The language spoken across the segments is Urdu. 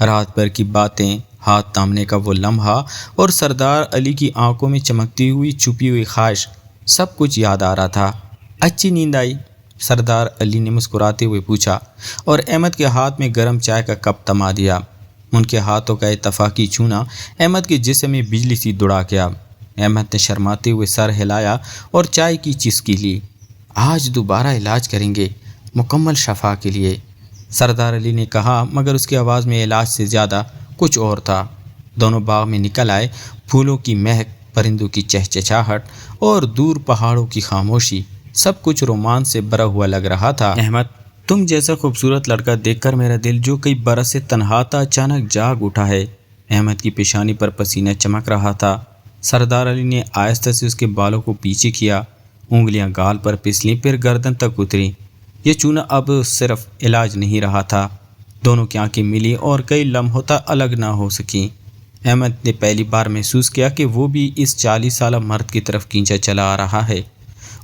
رات بھر کی باتیں، ہاتھ تھامنے کا وہ لمحہ اور سردار علی کی آنکھوں میں چمکتی ہوئی چھپی ہوئی خواہش، سب کچھ یاد آ رہا تھا۔ اچھی نیند آئی؟ سردار علی نے مسکراتے ہوئے پوچھا اور احمد کے ہاتھ میں گرم چائے کا کپ تما دیا۔ ان کے ہاتھوں کا اتفاقی چھونا احمد کے جسم میں بجلی سی دوڑا گیا۔ احمد نے شرماتے ہوئے سر ہلایا اور چائے کی چسکی لی۔ آج دوبارہ علاج کریں گے، مکمل شفا کے لیے، سردار علی نے کہا، مگر اس کی آواز میں علاج سے زیادہ کچھ اور تھا۔ دونوں باغ میں نکل آئے۔ پھولوں کی مہک، پرندوں کی چہچہاہٹ اور دور پہاڑوں کی خاموشی، سب کچھ رومانس سے بھرا ہوا لگ رہا تھا۔ احمد، تم جیسا خوبصورت لڑکا دیکھ کر میرا دل جو کئی برس سے تنہا تھا اچانک جاگ اٹھا ہے۔ احمد کی پیشانی پر پسینہ چمک رہا تھا۔ سردار علی نے آہستہ سے اس کے بالوں کو پیچھے کیا، انگلیاں گال پر پسلیں، پھر گردن تک اتری۔ یہ چونا اب صرف علاج نہیں رہا تھا۔ دونوں کی آنکھیں ملی اور کئی لمحوں تک الگ نہ ہو سکیں۔ احمد نے پہلی بار محسوس کیا کہ وہ بھی اس 40 سالہ مرد کی طرف کھینچا چلا آ رہا ہے۔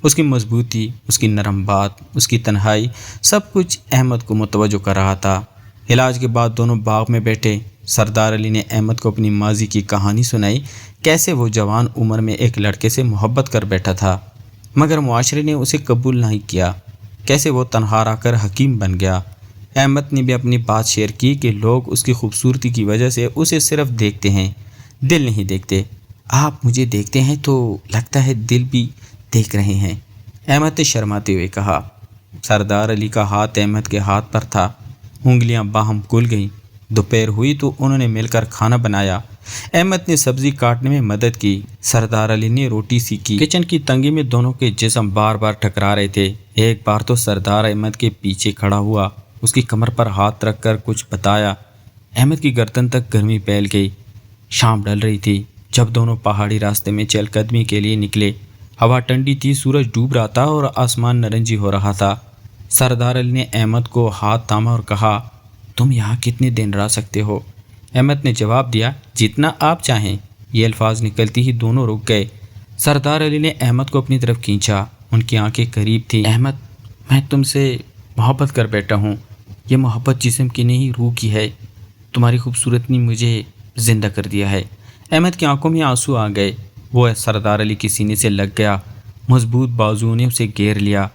اس کی مضبوطی، اس کی نرم بات، اس کی تنہائی، سب کچھ احمد کو متوجہ کر رہا تھا۔ علاج کے بعد دونوں باغ میں بیٹھے۔ سردار علی نے احمد کو اپنی ماضی کی کہانی سنائی، کیسے وہ جوان عمر میں ایک لڑکے سے محبت کر بیٹھا تھا مگر معاشرے نے اسے قبول نہیں کیا، کیسے وہ تنہا رہ کر حکیم بن گیا۔ احمد نے بھی اپنی بات شیئر کی کہ لوگ اس کی خوبصورتی کی وجہ سے اسے صرف دیکھتے ہیں، دل نہیں دیکھتے۔ آپ مجھے دیکھتے ہیں تو لگتا ہے دل بھی دیکھ رہے ہیں، احمد نے شرماتے ہوئے کہا۔ سردار علی کا ہاتھ احمد کے ہاتھ پر تھا، انگلیاں باہم کھل گئیں۔ دوپہر ہوئی تو انہوں نے مل کر کھانا بنایا۔ احمد نے سبزی کاٹنے میں مدد کی، سردار علی نے روٹی سیکی۔ کچن کی تنگی میں دونوں کے جسم بار بار ٹکرا رہے تھے۔ ایک بار تو سردار احمد کے پیچھے کھڑا ہوا، اس کی کمر پر ہاتھ رکھ کر کچھ بتایا۔ احمد کی گردن تک گرمی پھیل گئی۔ شام ڈھل رہی تھی جب دونوں پہاڑی راستے میں چہل قدمی کے لیے نکلے۔ ہوا ٹھنڈی تھی، سورج ڈوب رہا تھا اور آسمان نارنجی ہو رہا تھا۔ سردار علی نے احمد کو ہاتھ تھاما اور کہا، تم یہاں کتنے دن رہ سکتے ہو؟ احمد نے جواب دیا، جتنا آپ چاہیں۔ یہ الفاظ نکلتی ہی دونوں رک گئے۔ سردار علی نے احمد کو اپنی طرف کھینچا، ان کی آنکھیں قریب تھیں۔ احمد، میں تم سے محبت کر بیٹھا ہوں۔ یہ محبت جسم کی نہیں، روح کی ہے۔ تمہاری خوبصورتی نے مجھے زندہ کر دیا ہے۔ احمد کی آنکھوں میں آنسو آ گئے۔ وہ سردار علی کے سینے سے لگ گیا، مضبوط بازوؤں نے اسے گھیر لیا۔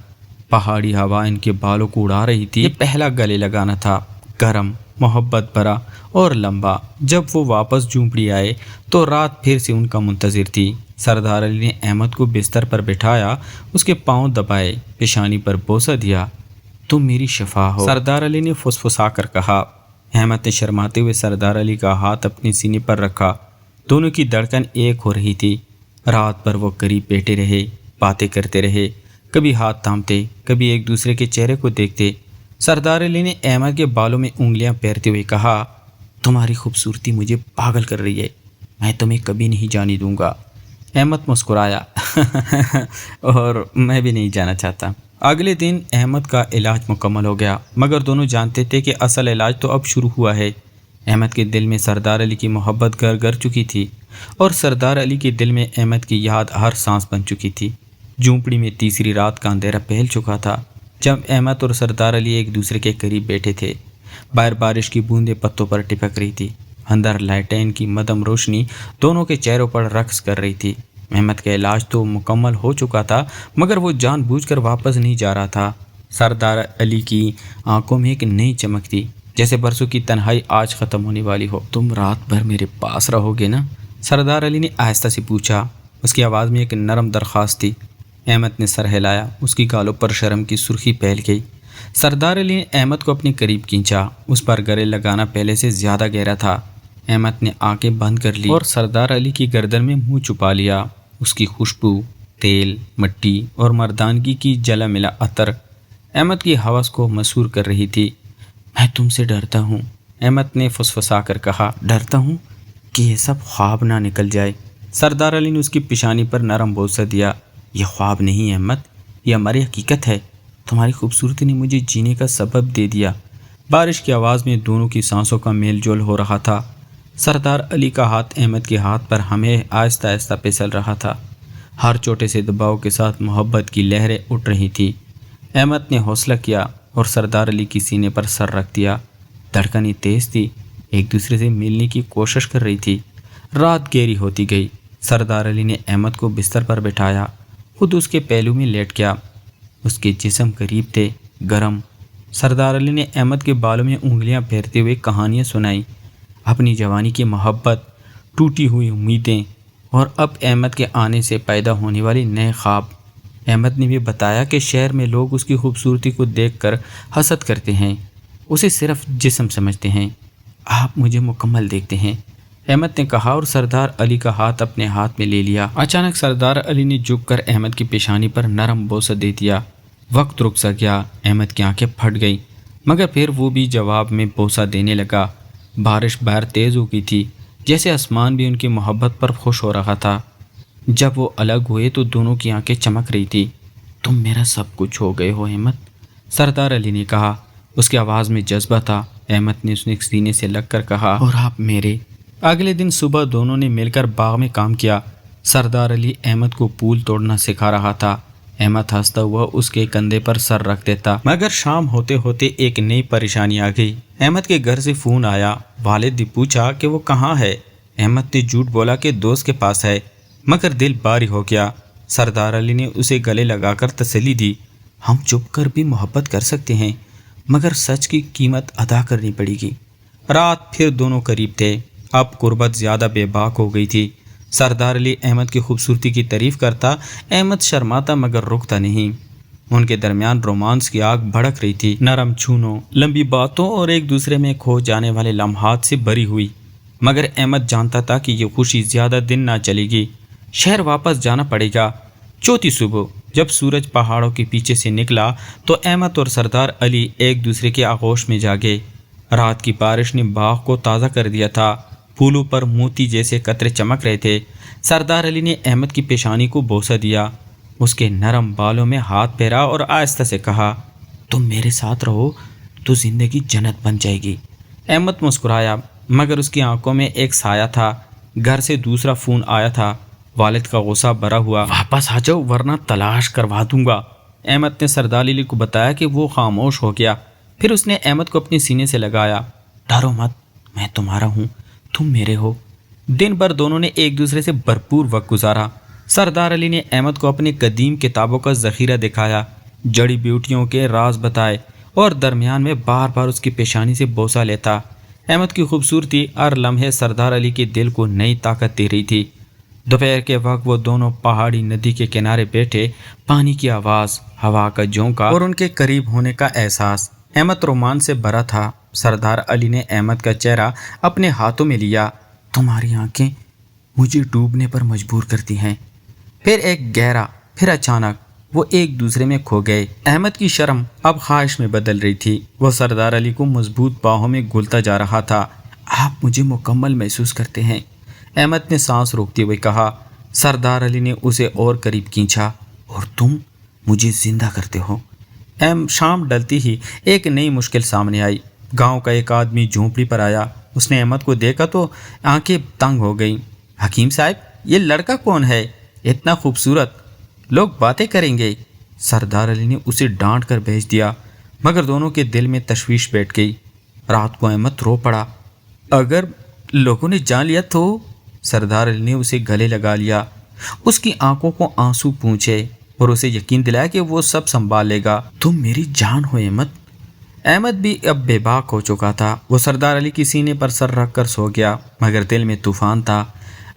پہاڑی ہوا ان کے بالوں کو اڑا رہی تھی۔ یہ پہلا گلے لگانا تھا، گرم، محبت بھرا اور لمبا۔ جب وہ واپس جھونپڑی آئے تو رات پھر سے ان کا منتظر تھی۔ سردار علی نے احمد کو بستر پر بٹھایا، اس کے پاؤں دبائے، پیشانی پر بوسہ دیا۔ تم میری شفا ہو، سردار علی نے فسفسا کر کہا۔ احمد نے شرماتے ہوئے سردار علی کا ہاتھ اپنے سینے پر رکھا۔ دونوں کی دھڑکن ایک ہو رہی تھی۔ رات بھر وہ قریب بیٹھے رہے، باتیں کرتے رہے، کبھی ہاتھ تھامتے، کبھی ایک دوسرے کے چہرے کو دیکھتے۔ سردار علی نے احمد کے بالوں میں انگلیاں پھیرتے ہوئے کہا، تمہاری خوبصورتی مجھے پاگل کر رہی ہے، میں تمہیں کبھی نہیں جانے دوں گا۔ احمد مسکرایا اور میں بھی نہیں جانا چاہتا۔ اگلے دن احمد کا علاج مکمل ہو گیا، مگر دونوں جانتے تھے کہ اصل علاج تو اب شروع ہوا ہے۔ احمد کے دل میں سردار علی کی محبت گھر گھر چکی تھی اور سردار علی کے دل میں احمد کی یاد ہر سانس بن چکی تھی۔ جھونپڑی میں تیسری رات کا اندھیرا پھیل چکا تھا جب احمد اور سردار علی ایک دوسرے کے قریب بیٹھے تھے۔ باہر بارش کی بوندیں پتوں پر ٹپک رہی تھی، اندر لائٹین کی مدھم روشنی دونوں کے چہروں پر رقص کر رہی تھی۔ احمد کا علاج تو مکمل ہو چکا تھا مگر وہ جان بوجھ کر واپس نہیں جا رہا تھا۔ سردار علی کی آنکھوں میں ایک نئی چمک تھی، جیسے برسوں کی تنہائی آج ختم ہونے والی ہو۔ تم رات بھر میرے پاس رہو گے نا؟ سردار علی نے آہستہ سے پوچھا، اس کی آواز میں ایک نرم درخواست تھی۔ احمد نے سر ہلایا، اس کی گالوں پر شرم کی سرخی پھیل گئی۔ سردار علی نے احمد کو اپنے قریب کھینچا، اس پر گلے لگانا پہلے سے زیادہ گہرا تھا۔ احمد نے آنکھیں بند کر لی اور سردار علی کی گردن میں منہ چھپا لیا۔ اس کی خوشبو، تیل، مٹی اور مردانگی کی جلا ملا عطر احمد کی حوث کو مسحور کر رہی تھی۔ میں تم سے ڈرتا ہوں، احمد نے فسفسا کر کہا، ڈرتا ہوں کہ یہ سب خواب نہ نکل جائے۔ سردار علی نے اس کی پیشانی پر نرم بوسہ دیا۔ یہ خواب نہیں احمد، یہ ہماری حقیقت ہے۔ تمہاری خوبصورتی نے مجھے جینے کا سبب دے دیا۔ بارش کی آواز میں دونوں کی سانسوں کا میل جول ہو رہا تھا۔ سردار علی کا ہاتھ احمد کے ہاتھ پر ہمیں آہستہ آہستہ پھسل رہا تھا۔ ہر چھوٹے سے دباؤ کے ساتھ محبت کی لہریں اٹھ رہی تھی۔ احمد نے حوصلہ کیا اور سردار علی کی سینے پر سر رکھ دیا۔ دھڑکنیں تیز تھی، ایک دوسرے سے ملنے کی کوشش کر رہی تھی۔ رات گہری ہوتی گئی۔ سردار علی نے احمد کو بستر پر بٹھایا، خود اس کے پہلو میں لیٹ گیا۔ اس کے جسم قریب تھے، گرم۔ سردار علی نے احمد کے بالوں میں انگلیاں پھیرتے ہوئے کہانیاں سنائیں، اپنی جوانی کی محبت، ٹوٹی ہوئی امیدیں اور اب احمد کے آنے سے پیدا ہونے والے نئے خواب۔ احمد نے بھی بتایا کہ شہر میں لوگ اس کی خوبصورتی کو دیکھ کر حسد کرتے ہیں، اسے صرف جسم سمجھتے ہیں، آپ مجھے مکمل دیکھتے ہیں، احمد نے کہا اور سردار علی کا ہاتھ اپنے ہاتھ میں لے لیا۔ اچانک سردار علی نے جھک کر احمد کی پیشانی پر نرم بوسہ دے دیا۔ وقت رک سا گیا، احمد کی آنکھیں پھٹ گئیں، مگر پھر وہ بھی جواب میں بوسہ دینے لگا۔ بارش باہر تیز ہو گئی تھی، جیسے آسمان بھی ان کی محبت پر خوش ہو رہا تھا۔ جب وہ الگ ہوئے تو دونوں کی آنکھیں چمک رہی تھی۔ تم میرا سب کچھ ہو گئے ہو احمد، سردار علی نے کہا۔ اس کی آواز میں جذبہ تھا۔ احمد نے اسے سینے سے لگ کر کہا، اور آپ میرے۔ اگلے دن صبح دونوں نے مل کر باغ میں کام کیا۔ سردار علی احمد کو پھول توڑنا سکھا رہا تھا۔ احمد ہنستا ہوا اس کے کندھے پر سر رکھ دیتا۔ مگر شام ہوتے ہوتے ایک نئی پریشانی آ گئی۔ احمد کے گھر سے فون آیا۔ والد نے پوچھا کہ وہ کہاں ہے۔ احمد نے جھوٹ بولا کہ دوست کے پاس ہے، مگر دل بھاری ہو گیا۔ سردار علی نے اسے گلے لگا کر تسلی دی، ہم چھپ کر بھی محبت کر سکتے ہیں، مگر سچ کی قیمت ادا کرنی پڑے گی۔ رات پھر دونوں قریب تھے۔ اب قربت زیادہ بے باک ہو گئی تھی۔ سردار علی احمد کی خوبصورتی کی تعریف کرتا، احمد شرماتا مگر رکتا نہیں۔ ان کے درمیان رومانس کی آگ بھڑک رہی تھی، نرم چھونوں، لمبی باتوں اور ایک دوسرے میں کھو جانے والے لمحات سے بھری ہوئی۔ مگر احمد جانتا تھا کہ یہ خوشی زیادہ دن نہ چلے گی، شہر واپس جانا پڑے گا۔ چوتھی صبح جب سورج پہاڑوں کے پیچھے سے نکلا تو احمد اور سردار علی ایک دوسرے کے آغوش میں جاگے۔ رات کی بارش نے باغ کو تازہ کر دیا تھا، پھولوں پر موتی جیسے قطرے چمک رہے تھے۔ سردار علی نے احمد کی پیشانی کو بوسہ دیا، اس کے نرم بالوں میں ہاتھ پھیرا اور آہستہ سے کہا، تم میرے ساتھ رہو تو زندگی جنت بن جائے گی۔ احمد مسکرایا، مگر اس کی آنکھوں میں ایک سایہ تھا۔ گھر سے دوسرا فون آیا تھا۔ والد کا غصہ بھرا ہوا، واپس آ جاؤ ورنہ تلاش کروا دوں گا۔ احمد نے سردار علی کو بتایا کہ وہ خاموش ہو گیا۔ پھر اس نے احمد کو اپنے سینے سے لگایا، ڈرو مت، میں تمہارا ہوں، تم میرے ہو۔ دن بھر دونوں نے ایک دوسرے سے بھرپور وقت گزارا۔ سردار علی نے احمد کو اپنی قدیم کتابوں کا ذخیرہ دکھایا، جڑی بوٹیوں کے راز بتائے اور درمیان میں بار بار اس کی پیشانی سے بوسہ لیتا۔ احمد کی خوبصورتی ہر لمحے سردار علی کے دل کو نئی طاقت دے رہی تھی۔ دوپہر کے وقت وہ دونوں پہاڑی ندی کے کنارے بیٹھے، پانی کی آواز، ہوا کا جھونکا اور ان کے قریب ہونے کا احساس۔ احمد رومانس سے بھرا تھا۔ سردار علی نے احمد کا چہرہ اپنے ہاتھوں میں لیا، تمہاری آنکھیں مجھے ڈوبنے پر مجبور کرتی ہیں۔ پھر ایک گہرا، پھر اچانک وہ ایک دوسرے میں کھو گئے۔ احمد کی شرم اب خواہش میں بدل رہی تھی۔ وہ سردار علی کو مضبوط باہوں میں گھلتا جا رہا تھا۔ آپ مجھے مکمل محسوس کرتے ہیں، احمد نے سانس روکتے ہوئے کہا۔ سردار علی نے اسے اور قریب کھینچا، اور تم مجھے زندہ کرتے ہو۔ شام ڈلتی ہی ایک نئی مشکل سامنے آئی۔ گاؤں کا ایک آدمی جھونپڑی پر آیا۔ اس نے احمد کو دیکھا تو آنکھیں تنگ ہو گئیں۔ حکیم صاحب، یہ لڑکا کون ہے؟ اتنا خوبصورت، لوگ باتیں کریں گے۔ سردار علی نے اسے ڈانٹ کر بھیج دیا، مگر دونوں کے دل میں تشویش بیٹھ گئی۔ رات کو احمد رو پڑا، اگر لوگوں نے جان لیا تو؟ سردار علی نے اسے گلے لگا لیا، اس کی آنکھوں کو آنسو پونچھے اور اسے یقین دلایا کہ وہ سب سنبھال لے گا۔ تم میری جان ہو احمد۔ احمد بھی اب بے باک ہو چکا تھا۔ وہ سردار علی کی سینے پر سر رکھ کر سو گیا، مگر دل میں طوفان تھا۔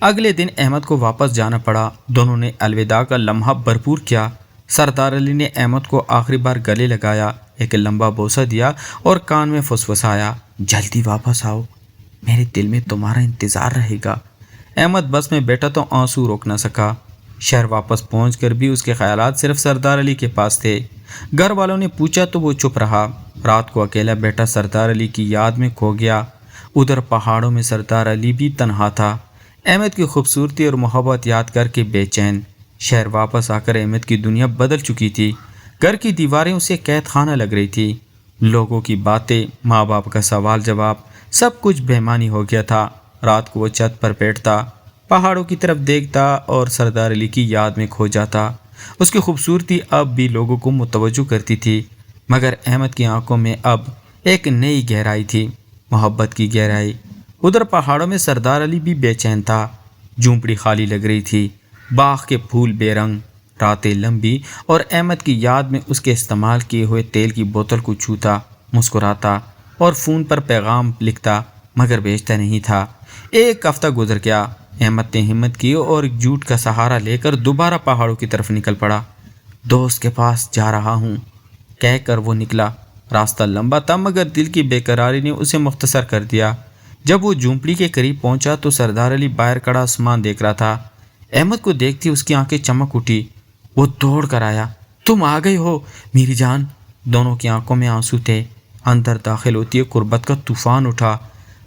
اگلے دن احمد کو واپس جانا پڑا۔ دونوں نے الوداع کا لمحہ بھرپور کیا۔ سردار علی نے احمد کو آخری بار گلے لگایا، ایک لمبا بوسہ دیا اور کان میں فسفسایا، جلدی واپس آؤ، میرے دل میں تمہارا انتظار رہے گا۔ احمد بس میں بیٹھا تو آنسو روک نہ سکا۔ شہر واپس پہنچ کر بھی اس کے خیالات صرف سردار علی کے پاس تھے۔ گھر والوں نے پوچھا تو وہ چپ رہا۔ رات کو اکیلا بیٹھا سردار علی کی یاد میں کھو گیا۔ ادھر پہاڑوں میں سردار علی بھی تنہا تھا، احمد کی خوبصورتی اور محبت یاد کر کے بے چین۔ شہر واپس آ کر احمد کی دنیا بدل چکی تھی۔ گھر کی دیواریں اسے قید خانہ لگ رہی تھی۔ لوگوں کی باتیں، ماں باپ کا سوال جواب، سب کچھ بےمعنی ہو گیا تھا۔ رات کو وہ چھت پر بیٹھتا، پہاڑوں کی طرف دیکھتا اور سردار علی کی یاد میں کھو جاتا۔ اس کی خوبصورتی اب بھی لوگوں کو متوجہ کرتی تھی، مگر احمد کی آنکھوں میں اب ایک نئی گہرائی تھی۔ محبت کی گہرائی۔ ادھر پہاڑوں میں سردار علی بھی بے چین تھا۔ جھونپڑی خالی لگ رہی تھی، باغ کے پھول بے رنگ، راتیں لمبی، اور احمد کی یاد میں اس کے استعمال کیے ہوئے تیل کی بوتل کو چھوتا، مسکراتا اور فون پر پیغام لکھتا مگر بھیجتا نہیں تھا۔ ایک ہفتہ گزر گیا۔ احمد نے ہمت کی اور ایک جھوٹ کا سہارا لے کر دوبارہ پہاڑوں کی طرف نکل پڑا۔ دوست کے پاس جا رہا ہوں کہہ کر وہ نکلا۔ راستہ لمبا تھا مگر دل کی بے قراری نے اسے مختصر کر دیا۔ جب وہ جھونپڑی کے قریب پہنچا تو سردار علی باہر کھڑا آسمان دیکھ رہا تھا۔ احمد کو دیکھتی اس کی آنکھیں چمک اٹھی۔ وہ دوڑ کر آیا۔ تم آ گئے ہو میری جان۔ دونوں کی آنکھوں میں آنسو تھے۔ اندر داخل ہوتی قربت کا طوفان اٹھا۔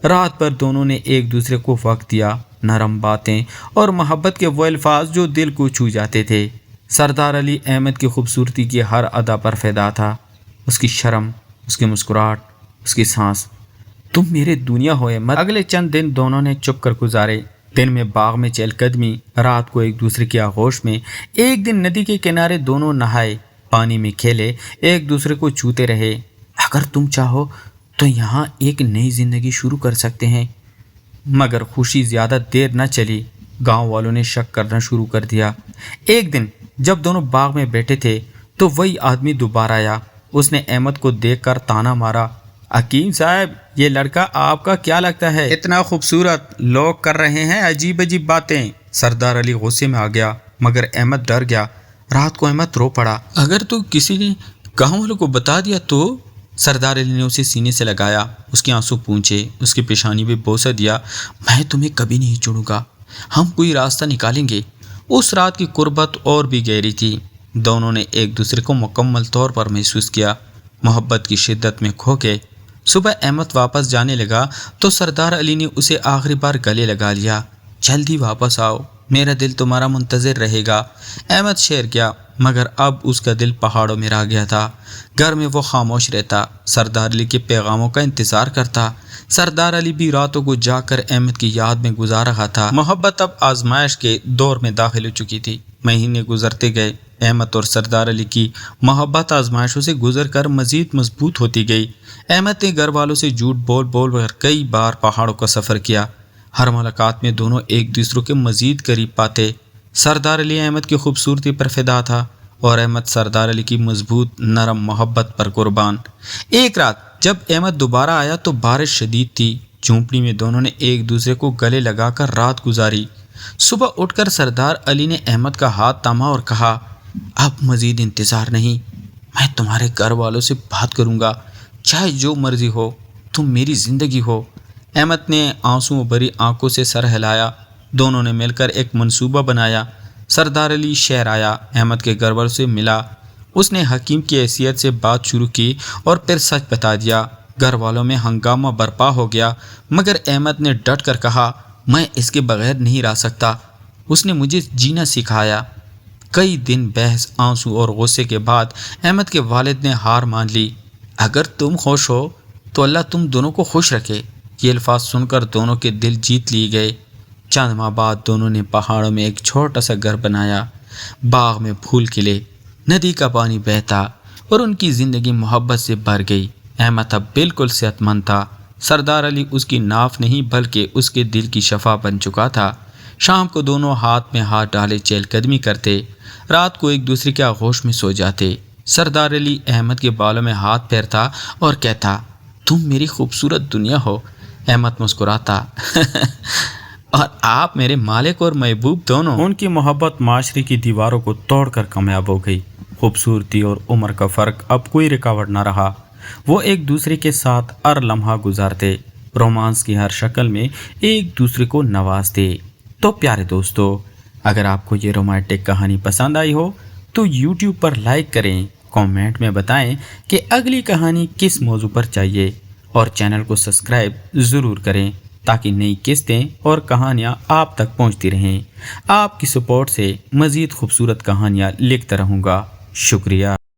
رات بھر دونوں نے ایک دوسرے کو وقت دیا، نرم باتیں اور محبت کے وہ الفاظ جو دل کو چھو جاتے تھے۔ سردار علی احمد کی خوبصورتی کی ہر ادا پر فدا تھا، اس کی شرم، اس کی مسکراہٹ، اس کی سانس۔ تم میرے دنیا ہو احمد۔ اگلے چند دن دونوں نے چپ کر گزارے۔ دن میں باغ میں چہل قدمی، رات کو ایک دوسرے کی آغوش میں۔ ایک دن ندی کے کنارے دونوں نہائے، پانی میں کھیلے، ایک دوسرے کو چھوتے رہے۔ اگر تم چاہو تو یہاں ایک نئی زندگی شروع کر سکتے ہیں۔ مگر خوشی زیادہ دیر نہ چلی۔ گاؤں والوں نے شک کرنا شروع کر دیا۔ ایک دن جب دونوں باغ میں بیٹھے تھے تو وہی آدمی دوبارہ آیا۔ اس نے احمد کو دیکھ کر طعنہ مارا۔ حکیم صاحب، یہ لڑکا آپ کا کیا لگتا ہے؟ اتنا خوبصورت، لوگ کر رہے ہیں عجیب عجیب باتیں۔ سردار علی غصے میں آ گیا مگر احمد ڈر گیا۔ رات کو احمد رو پڑا۔ اگر تو کسی نے گاؤں والوں کو بتا دیا تو؟ سردار علی نے اسے سینے سے لگایا، اس کے آنسو پونچھے، اس کی پیشانی پہ بوسہ دیا۔ میں تمہیں کبھی نہیں چھوڑوں گا، ہم کوئی راستہ نکالیں گے۔ اس رات کی قربت اور بھی گہری تھی۔ دونوں نے ایک دوسرے کو مکمل طور پر محسوس کیا، محبت کی شدت میں کھو گئے۔ صبح احمد واپس جانے لگا تو سردار علی نے اسے آخری بار گلے لگا لیا۔ جلدی واپس آؤ، میرا دل تمہارا منتظر رہے گا۔ احمد شہر گیا مگر اب اس کا دل پہاڑوں میں رہ گیا تھا۔ گھر میں وہ خاموش رہتا، سردار علی کے پیغاموں کا انتظار کرتا۔ سردار علی بھی راتوں کو جا کر احمد کی یاد میں گزار رہا تھا۔ محبت اب آزمائش کے دور میں داخل ہو چکی تھی۔ مہینے گزرتے گئے، احمد اور سردار علی کی محبت آزمائشوں سے گزر کر مزید مضبوط ہوتی گئی۔ احمد نے گھر والوں سے جھوٹ بول بول کر کئی بار پہاڑوں کا سفر کیا۔ ہر ملاقات میں دونوں ایک دوسرے کے مزید قریب پاتے۔ سردار علی احمد کی خوبصورتی پر فدا تھا اور احمد سردار علی کی مضبوط نرم محبت پر قربان۔ ایک رات جب احمد دوبارہ آیا تو بارش شدید تھی۔ جھونپڑی میں دونوں نے ایک دوسرے کو گلے لگا کر رات گزاری۔ صبح اٹھ کر سردار علی نے احمد کا ہاتھ تھاما اور کہا، اب مزید انتظار نہیں، میں تمہارے گھر والوں سے بات کروں گا، چاہے جو مرضی ہو، تم میری زندگی ہو۔ احمد نے آنسوؤں بھری آنکھوں سے سر ہلایا۔ دونوں نے مل کر ایک منصوبہ بنایا۔ سردار علی شہر آیا، احمد کے گھر والوں سے ملا۔ اس نے حکیم کی حیثیت سے بات شروع کی اور پھر سچ بتا دیا۔ گھر والوں میں ہنگامہ برپا ہو گیا مگر احمد نے ڈٹ کر کہا، میں اس کے بغیر نہیں رہ سکتا، اس نے مجھے جینا سکھایا۔ کئی دن بحث، آنسو اور غصے کے بعد احمد کے والد نے ہار مان لی۔ اگر تم خوش ہو تو اللہ تم دونوں کو خوش رکھے۔ یہ الفاظ سن کر دونوں کے دل جیت لیے گئے۔ چند ماہ بعد دونوں نے پہاڑوں میں ایک چھوٹا سا گھر بنایا۔ باغ میں پھول کھلے، ندی کا پانی بہتا اور ان کی زندگی محبت سے بھر گئی۔ احمد اب بالکل صحت مند تھا۔ سردار علی اس کی ناف نہیں بلکہ اس کے دل کی شفا بن چکا تھا۔ شام کو دونوں ہاتھ میں ہاتھ ڈالے چہل قدمی کرتے، رات کو ایک دوسرے کے آغوش میں سو جاتے۔ سردار علی احمد کے بالوں میں ہاتھ پھیرتا اور کہتا، تم میری خوبصورت دنیا ہو۔ احمد مسکراتا اور آپ میرے مالک اور محبوب دونوں۔ ان کی محبت معاشرے کی دیواروں کو توڑ کر کامیاب ہو گئی۔ خوبصورتی اور عمر کا فرق اب کوئی رکاوٹ نہ رہا۔ وہ ایک دوسرے کے ساتھ ہر لمحہ گزارتے، رومانس کی ہر شکل میں ایک دوسرے کو نوازتے۔ تو پیارے دوستو، اگر آپ کو یہ رومانٹک کہانی پسند آئی ہو تو یوٹیوب پر لائک کریں، کامنٹ میں بتائیں کہ اگلی کہانی کس موضوع پر چاہیے، اور چینل کو سبسکرائب ضرور کریں تاکہ نئی قسطیں اور کہانیاں آپ تک پہنچتی رہیں۔ آپ کی سپورٹ سے مزید خوبصورت کہانیاں لکھتا رہوں گا۔ شکریہ۔